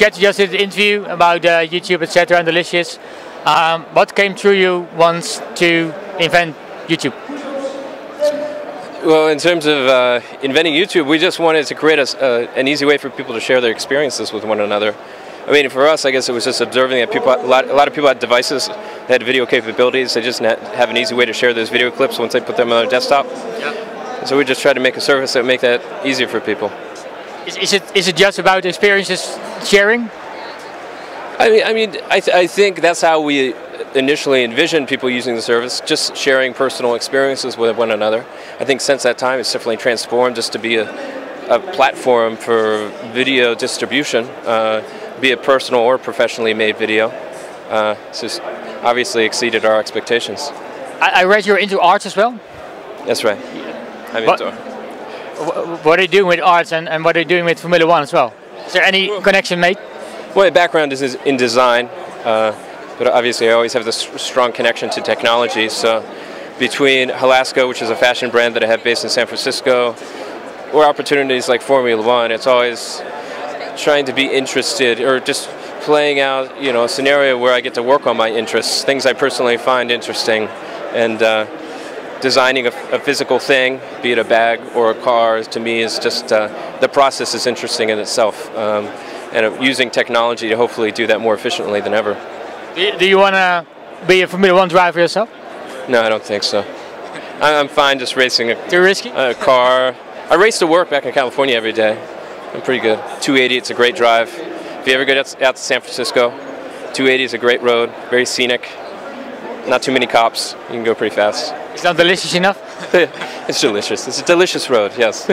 Chet just did an interview about YouTube, etc. and Delicious. What came through you once to invent YouTube? Well, in terms of inventing YouTube, we just wanted to create an easy way for people to share their experiences with one another. I mean, for us, I guess it was just observing that a lot of people had devices that had video capabilities. They just have an easy way to share those video clips once they put them on their desktop. Yep. So we just tried to make a service that would make that easier for people. Is it just about experiences sharing? I think that's how we initially envisioned people using the service, just sharing personal experiences with one another. I think since that time it's definitely transformed just to be a platform for video distribution, be it personal or professionally made video. It's just obviously exceeded our expectations. I read you're into arts as well? That's right. What are you doing with arts and what are you doing with Formula One as well? Is there any connection made? Well, my background is in design, but obviously I always have this strong connection to technology. So between Halasco, which is a fashion brand that I have based in San Francisco, or opportunities like Formula One, it's always trying to be interested or just playing out, a scenario where I get to work on my interests, things I personally find interesting, and designing a physical thing, be it a bag or a car, to me is just the process is interesting in itself. And using technology to hopefully do that more efficiently than ever. Do you want to be a Formula One driver yourself? No, I don't think so. I'm fine just racing Too risky? A car. I race to work back in California every day. I'm pretty good. 280, it's a great drive. If you ever go out to San Francisco, 280 is a great road, very scenic. Not too many cops. You can go pretty fast. Is that delicious enough? It's delicious. It's a delicious road, yes.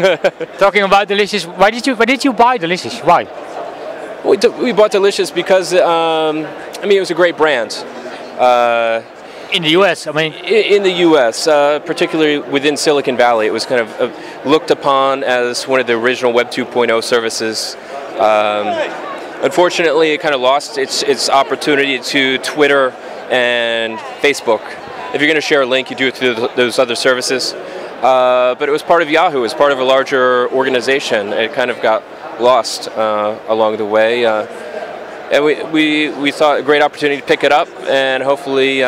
Talking about Delicious, why did you buy Delicious? Why? We bought Delicious because it was a great brand. In the US, in the US, particularly within Silicon Valley, it was kind of looked upon as one of the original Web 2.0 services. Unfortunately, it kind of lost its opportunity to Twitter and Facebook. If you're going to share a link, you do it through those other services. But it was part of Yahoo. It was part of a larger organization. It kind of got lost along the way. And we thought a great opportunity to pick it up and hopefully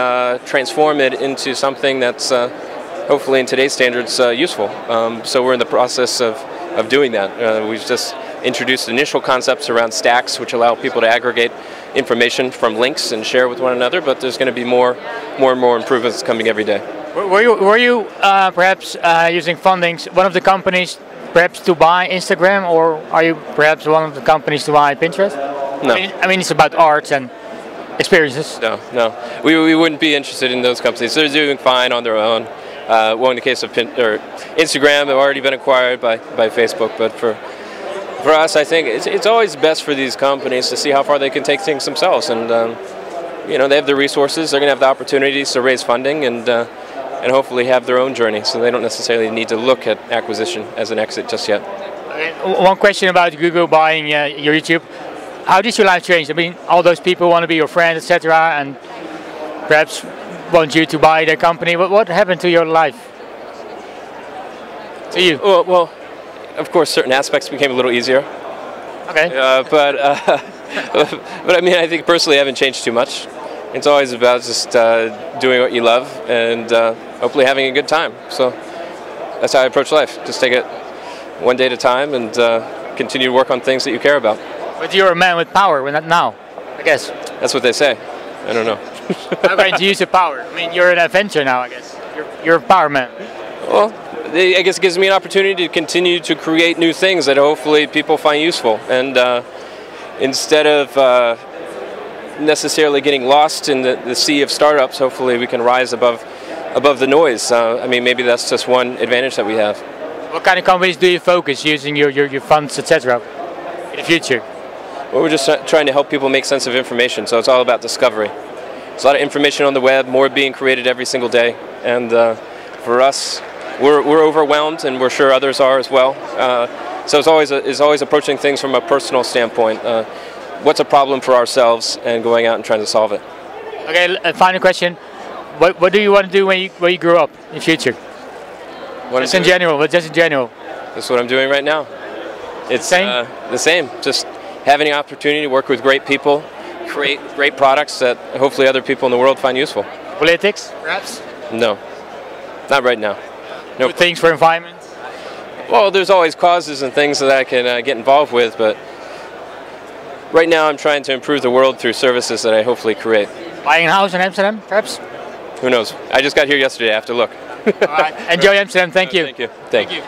transform it into something that's hopefully in today's standards useful. So we're in the process of doing that. We've just introduced initial concepts around stacks, which allow people to aggregate information from links and share with one another, but there's going to be more and more improvements coming every day. Were you perhaps using fundings, one of the companies perhaps to buy Instagram, or are you perhaps one of the companies to buy Pinterest? No. I mean it's about arts and experiences. No. We wouldn't be interested in those companies. They're doing fine on their own. Well, in the case of Instagram, they've already been acquired by Facebook, but for us, I think it's always best for these companies to see how far they can take things themselves. And they have the resources. They're going to have the opportunities to raise funding and hopefully have their own journey. So they don't necessarily need to look at acquisition as an exit just yet. One question about Google buying your YouTube. How did your life change? I mean, all those people want to be your friends, etc., and perhaps want you to buy their company. What happened to your life? To you? Well, of course, certain aspects became a little easier. Okay. But I think personally I haven't changed too much. It's always about just doing what you love and hopefully having a good time. So that's how I approach life. Just take it one day at a time and continue to work on things that you care about. But you're a man with power, well, not now, I guess. That's what they say. I don't know. How going to use the power? I mean, you're an adventurer now, I guess. You're a power man. Well, I guess it gives me an opportunity to continue to create new things that hopefully people find useful. And instead of necessarily getting lost in the sea of startups, hopefully we can rise above the noise. Maybe that's just one advantage that we have. What kind of companies do you focus using your funds, etc., in the future? Well, we're just trying to help people make sense of information, so it's all about discovery. There's a lot of information on the web, more being created every single day, and for us, we're overwhelmed, and we're sure others are as well. So it's always approaching things from a personal standpoint. What's a problem for ourselves, and going out and trying to solve it. Okay, final question. What do you want to do when you grow up in the future? Just in general. That's what I'm doing right now. It's the same. Just having the opportunity to work with great people, create great products that hopefully other people in the world find useful. Politics, perhaps? No, not right now. Nope. Good things for environment? Well, there's always causes and things that I can get involved with, but right now I'm trying to improve the world through services that I hopefully create. Buying a house in Amsterdam, perhaps? Who knows? I just got here yesterday. I have to look. All right. Enjoy Amsterdam. Thank you. Thank you. Thank you.